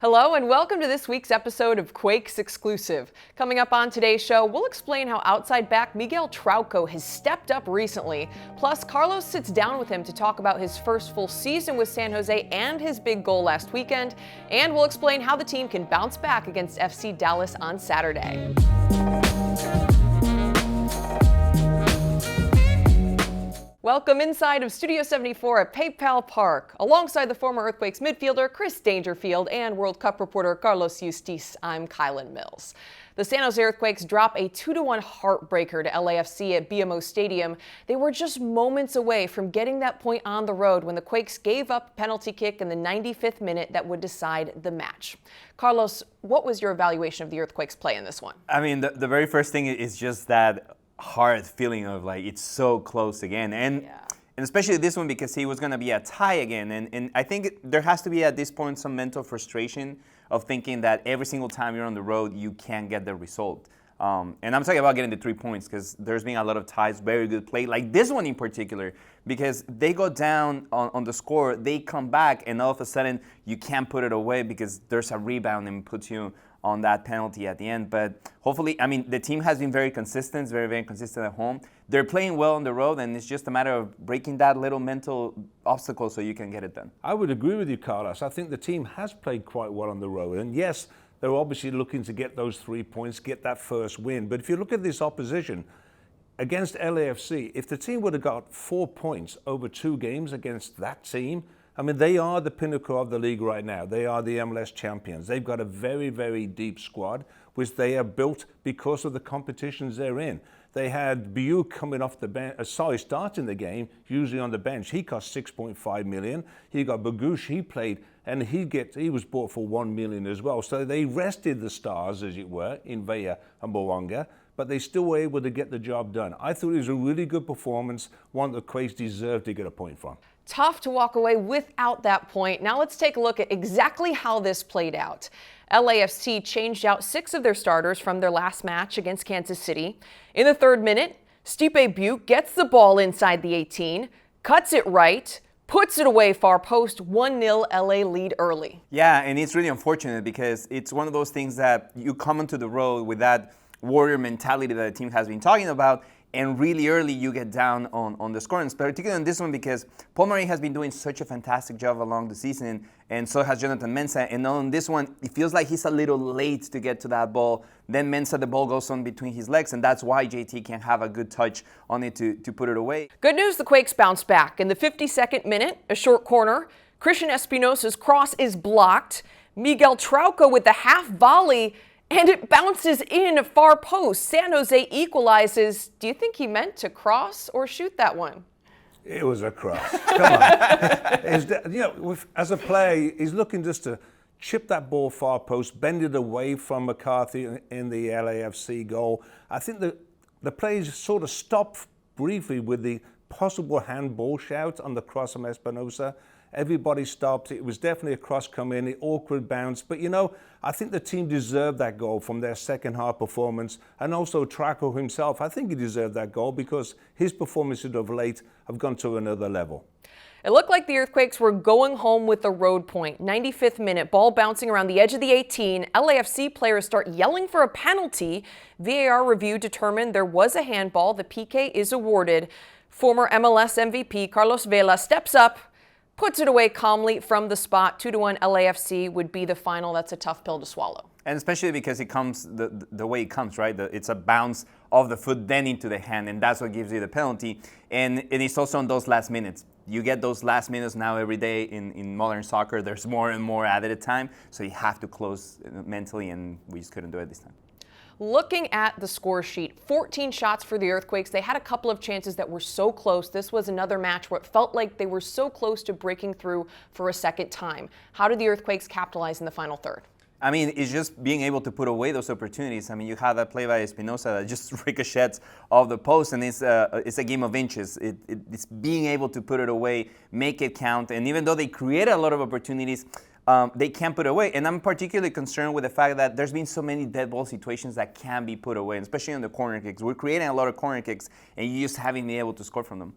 Hello and welcome to this week's episode of Quakes Exclusive. Coming up on today's show, we'll explain how outside back Miguel Trauco has stepped up recently. Plus, Carlos sits down with him to talk about his first full season with San Jose and his big goal last weekend. And we'll explain how the team can bounce back against FC Dallas on Saturday. Welcome inside of Studio 74 at PayPal Park. Alongside the former Earthquakes midfielder Chris Dangerfield and World Cup reporter Carlos Yustis, I'm Kylen Mills. The San Jose Earthquakes drop a 2-1 heartbreaker to LAFC at BMO Stadium. They were just moments away from getting that point on the road when the Quakes gave up a penalty kick in the 95th minute that would decide the match. Carlos, what was your evaluation of the Earthquakes' play in this one? I mean, the very first thing is just that hard feeling of like it's so close again, and especially this one because he was going to be a tie again, and I think there has to be at this point some mental frustration of thinking that every single time you're on the road you can't get the result. And I'm talking about getting the 3 points because there's been a lot of ties, very good play, like this one in particular, because they go down on the score, they come back, and all of a sudden you can't put it away because there's a rebound and puts you on that penalty at the end. But hopefully, I mean, the team has been very consistent, very consistent at home. They're playing well on the road, and it's just a matter of breaking that little mental obstacle so you can get it done. I would agree with you, Carlos. I think the team has played quite well on the road. And yes, they're obviously looking to get those 3 points, get that first win. But if you look at this opposition against LAFC, if the team would have got 4 points over 2 games against that team, I mean, they are the pinnacle of the league right now. They are the MLS champions. They've got a very, very deep squad, which they have built because of the competitions they're in. They had Biu coming off the bench, starting the game, usually on the bench. He cost $6.5 million. He got Bagush, he played, and he was bought for $1 million as well. So they rested the stars, as it were, in Vea and Boanga, but they still were able to get the job done. I thought it was a really good performance, one that Quakes deserved to get a point from. Tough to walk away without that point. Now let's take a look at exactly how this played out. LAFC changed out 6 of their starters from their last match against Kansas City. In the 3rd minute, Stipe Butte gets the ball inside the 18, cuts it right, puts it away far post, 1-0 LA lead early. Yeah, and it's really unfortunate because it's one of those things that you come onto the road with that warrior mentality that the team has been talking about, and really early you get down on the score, and particularly on this one because Paul Marie has been doing such a fantastic job along the season, and so has Jonathan Mensah. And on this one, it feels like he's a little late to get to that ball. Then Mensah, the ball goes on between his legs, and that's why JT can have a good touch on it to put it away. Good news, the Quakes bounce back. In the 52nd minute, a short corner, Christian Espinosa's cross is blocked. Miguel Trauco with the half volley, and it bounces in far post. San Jose equalizes. Do you think he meant to cross or shoot that one? It was a cross. Come on. As a player, he's looking just to chip that ball far post, bend it away from McCarthy in the LAFC goal. I think the plays sort of stopped briefly with the possible handball shout on the cross from Espinosa. Everybody stopped. It was definitely a cross come in, the awkward bounce. But, I think the team deserved that goal from their second half performance. And also Trauco himself, I think he deserved that goal because his performances of late have gone to another level. It looked like the Earthquakes were going home with the road point. 95th minute, ball bouncing around the edge of the 18. LAFC players start yelling for a penalty. VAR review determined there was a handball. The PK is awarded. Former MLS MVP Carlos Vela steps up, puts it away calmly from the spot. 2-1 LAFC would be the final. That's a tough pill to swallow. And especially because it comes the way it comes, right? It's a bounce of the foot then into the hand, and that's what gives you the penalty. And it's also on those last minutes. You get those last minutes now every day in modern soccer. There's more and more added at time, so you have to close mentally, and we just couldn't do it this time. Looking at the score sheet, 14 shots for the Earthquakes. They had a couple of chances that were so close. This was another match where it felt like they were so close to breaking through for a second time. How did the Earthquakes capitalize in the final third? I mean, it's just being able to put away those opportunities. I mean, you have that play by Espinosa that just ricochets off the post, and it's a game of inches. It's being able to put it away, make it count, and even though they created a lot of opportunities, they can't put away. And I'm particularly concerned with the fact that there's been so many dead ball situations that can be put away, especially on the corner kicks. We're creating a lot of corner kicks, and you just haven't been able to score from them.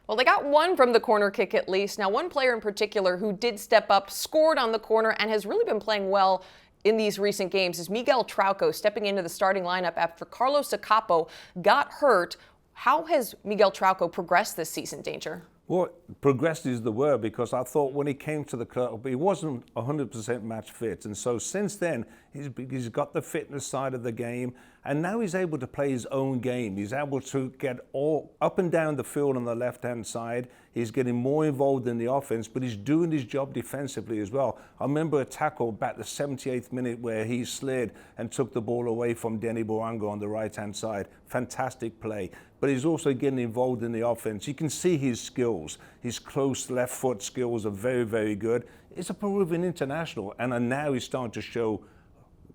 Well, they got one from the corner kick at least. Now, one player in particular who did step up, scored on the corner, and has really been playing well in these recent games is Miguel Trauco, stepping into the starting lineup after Carlos Acapo got hurt. How has Miguel Trauco progressed this season, Danger? Well, progressed is the word, because I thought when he came to the club, he wasn't 100% match fit. And so since then, he's got the fitness side of the game, and now he's able to play his own game. He's able to get all up and down the field on the left-hand side. He's getting more involved in the offense, but he's doing his job defensively as well. I remember a tackle back the 78th minute where he slid and took the ball away from Denny Borango on the right-hand side. Fantastic play. But he's also getting involved in the offense. You can see his skills. His close left foot skills are very, very good. It's a Peruvian international, and now he's starting to show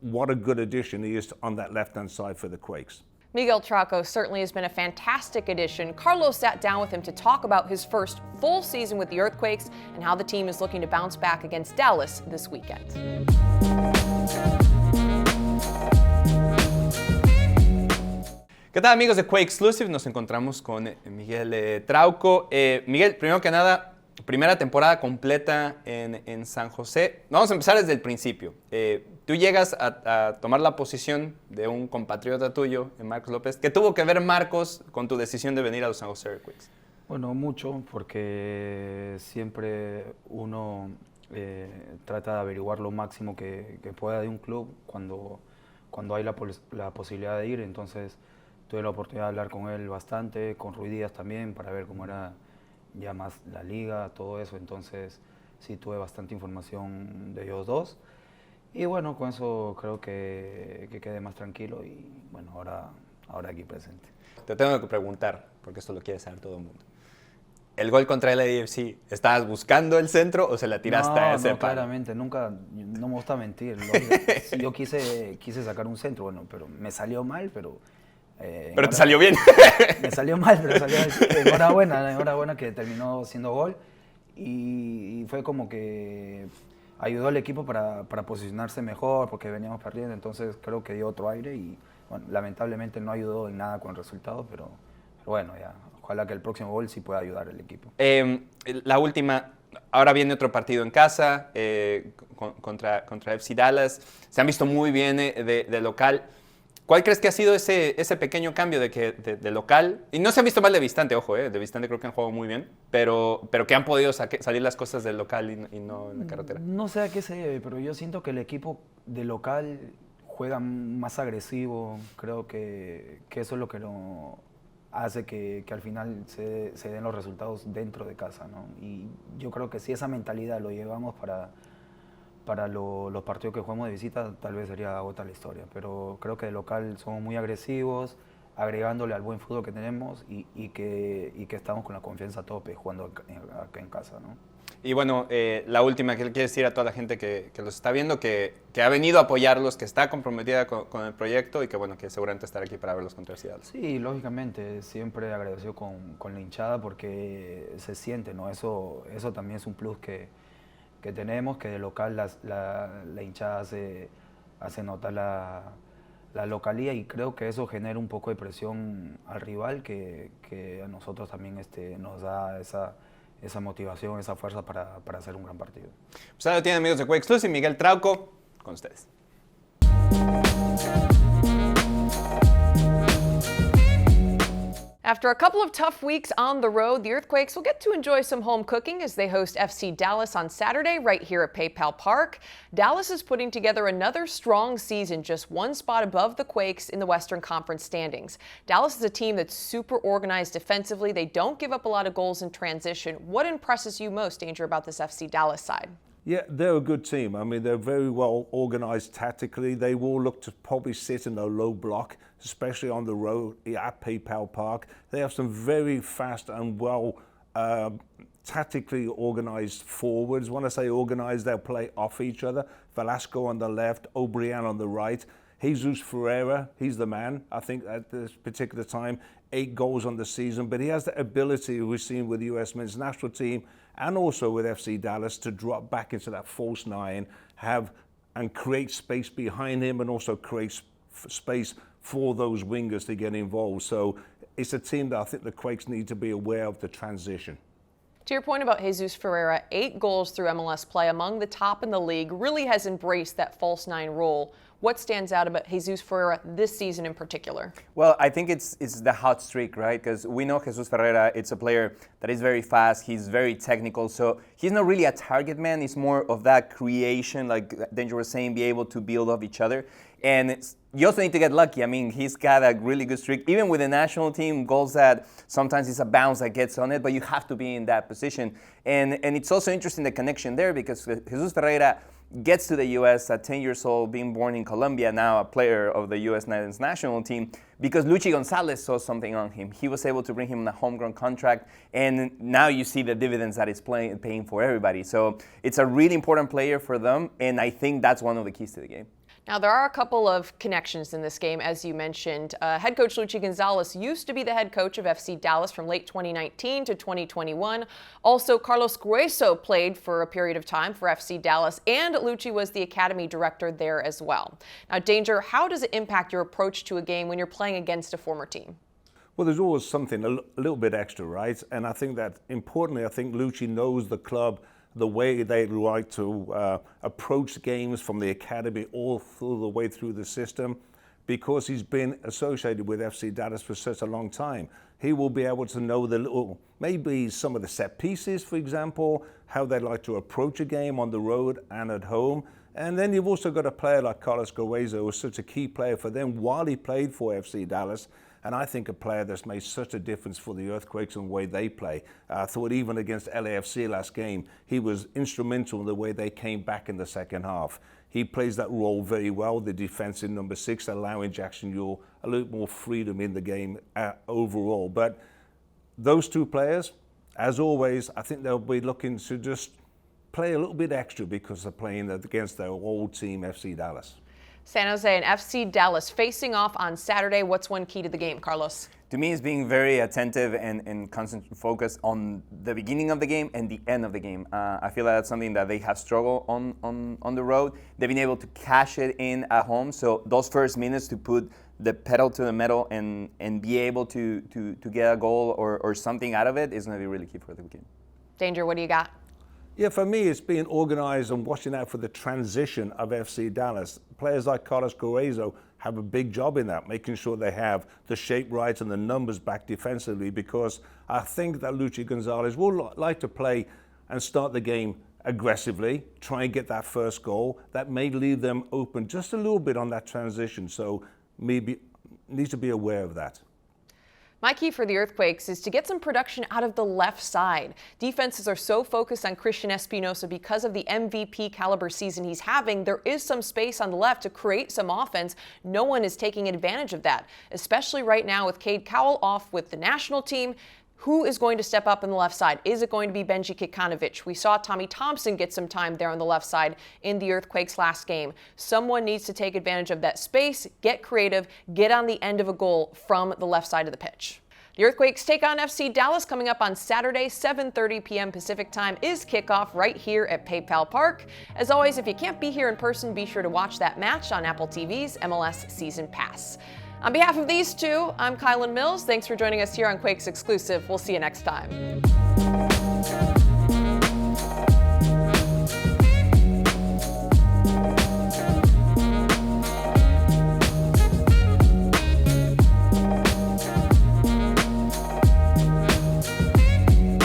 what a good addition he is on that left-hand side for the Quakes. Miguel Trauco certainly has been a fantastic addition. Carlos sat down with him to talk about his first full season with the Earthquakes and how the team is looking to bounce back against Dallas this weekend. ¿Qué tal, amigos de Quake Exclusive? Nos encontramos con Miguel Trauco. Miguel, primero que nada, primera temporada completa en San José. Vamos a empezar desde el principio. Tú llegas a tomar la posición de un compatriota tuyo, Marcos López. ¿Qué tuvo que ver, Marcos, con tu decisión de venir a los San José Earthquakes? Bueno, mucho, porque siempre uno trata de averiguar lo máximo que pueda de un club cuando hay la posibilidad de ir. Entonces tuve la oportunidad de hablar con él bastante, con Ruiz Díaz también, para ver cómo era ya más la liga, todo eso. Entonces sí tuve bastante información de ellos dos. Y bueno, con eso creo que quedé más tranquilo y bueno, ahora aquí presente. Te tengo que preguntar, porque esto lo quiere saber todo el mundo. ¿El gol contra el LAFC, estabas buscando el centro o se la tiraste a ese palo? Claramente, nunca, no me gusta mentir. Yo quise sacar un centro, bueno, pero me salió mal, pero... pero te salió bien. Me salió mal, pero salió enhorabuena que terminó siendo gol. Y fue como que ayudó al equipo para posicionarse mejor, porque veníamos perdiendo, entonces creo que dio otro aire y bueno, lamentablemente no ayudó en nada con el resultado, pero bueno, ya, ojalá que el próximo gol sí pueda ayudar al equipo. La última, ahora viene otro partido en casa contra FC Dallas, se han visto muy bien de local. ¿Cuál crees que ha sido ese pequeño cambio de local? Y no se han visto mal de visitante, ojo, de visitante creo que han jugado muy bien, pero que han podido salir las cosas del local y no en la carretera. No sé a qué se debe, pero yo siento que el equipo de local juega más agresivo. Creo que eso es lo que hace que al final se den los resultados dentro de casa, ¿no? Y yo creo que si esa mentalidad lo llevamos para los partidos que jugamos de visita, tal vez sería otra la historia. Pero creo que de local somos muy agresivos, agregándole al buen fútbol que tenemos y que estamos con la confianza a tope jugando acá en casa, ¿no? Y bueno, la última que le quiero decir a toda la gente que los está viendo, que ha venido a apoyarlos, que está comprometida con el proyecto y que bueno, que seguramente estará aquí para verlos contra Dallas. Sí, lógicamente, siempre agradecido con la hinchada porque se siente, ¿no? Eso también es un plus que tenemos, que de local la hinchada hace notar la localía y creo que eso genera un poco de presión al rival que a nosotros también nos da esa motivación, esa fuerza para hacer un gran partido. Pues ahora tienen amigos de Quakes Exclusive, Miguel Trauco, con ustedes. After a couple of tough weeks on the road, the Earthquakes will get to enjoy some home cooking as they host FC Dallas on Saturday right here at PayPal Park. Dallas is putting together another strong season, just one spot above the Quakes in the Western Conference standings. Dallas is a team that's super organized defensively. They don't give up a lot of goals in transition. What impresses you most, Danger, about this FC Dallas side? Yeah, they're a good team. I mean, they're very well organized tactically. They will look to probably sit in a low block, especially on the road at PayPal Park. They have some very fast and well tactically organized forwards. When I say organized, they'll play off each other. Velasco on the left, O'Brien on the right. Jesus Ferreira, he's the man, I think, at this particular time. 8 goals on the season, but he has the ability we've seen with the US men's national team and also with FC Dallas to drop back into that false 9, and create space behind him and also create space for those wingers to get involved. So it's a team that I think the Quakes need to be aware of the transition. To your point about Jesus Ferreira, 8 goals through MLS play, among the top in the league, really has embraced that false 9 role. What stands out about Jesus Ferreira this season in particular? Well, I think it's the hot streak, right? Because we know Jesus Ferreira, it's a player that is very fast, he's very technical, so he's not really a target man, he's more of that creation, like Danger was saying, be able to build off each other. And you also need to get lucky. I mean, he's got a really good streak. Even with the national team, goals that sometimes it's a bounce that gets on it, but you have to be in that position. And it's also interesting the connection there because Jesus Ferreira gets to the U.S. at 10 years old, being born in Colombia, now a player of the U.S. men's national team, because Luchi Gonzalez saw something on him. He was able to bring him on a homegrown contract, and now you see the dividends that it's paying for everybody. So it's a really important player for them, and I think that's one of the keys to the game. Now, there are a couple of connections in this game, as you mentioned. Head coach Luchi Gonzalez used to be the head coach of FC Dallas from late 2019 to 2021. Also, Carlos Grueso played for a period of time for FC Dallas, and Luchi was the academy director there as well. Now, Danger, how does it impact your approach to a game when you're playing against a former team? Well, there's always something a little bit extra, right? And I think that, importantly, I think Luchi knows the club, the way they like to approach games from the academy all through the way through the system, because he's been associated with FC Dallas for such a long time. He will be able to know the little, maybe some of the set pieces, for example, how they like to approach a game on the road and at home. And then you've also got a player like Carlos Grueso, who was such a key player for them while he played for FC Dallas. And I think a player that's made such a difference for the Earthquakes and the way they play. I thought even against LAFC last game, he was instrumental in the way they came back in the second half. He plays that role very well, the defensive number 6, allowing Jackson Ewell a little more freedom in the game overall. But those two players, as always, I think they'll be looking to just play a little bit extra because they're playing against their old team, FC Dallas. San Jose and FC Dallas facing off on Saturday. What's one key to the game, Carlos? To me, it's being very attentive and constant focus on the beginning of the game and the end of the game. I feel like that's something that they have struggled on the road. They've been able to cash it in at home. So those first minutes to put the pedal to the metal and be able to get a goal or something out of it is going to be really key for the game. Danger, what do you got? Yeah, for me, it's being organized and watching out for the transition of FC Dallas. Players like Carlos Grueso have a big job in that, making sure they have the shape right and the numbers back defensively, because I think that Luchi Gonzalez will like to play and start the game aggressively, try and get that first goal. That may leave them open just a little bit on that transition, so maybe needs to be aware of that. My key for the Earthquakes is to get some production out of the left side. Defenses are so focused on Christian Espinosa because of the MVP caliber season he's having. There is some space on the left to create some offense. No one is taking advantage of that, especially right now with Cade Cowell off with the national team. Who is going to step up on the left side? Is it going to be Benji Kikanovic? We saw Tommy Thompson get some time there on the left side in the Earthquakes last game. Someone needs to take advantage of that space, get creative, get on the end of a goal from the left side of the pitch. The Earthquakes take on FC Dallas coming up on Saturday, 7:30 p.m. Pacific time is kickoff right here at PayPal Park. As always, if you can't be here in person, be sure to watch that match on Apple TV's MLS Season Pass. On behalf of these two, I'm Kylen Mills. Thanks for joining us here on Quakes Exclusive. We'll see you next time.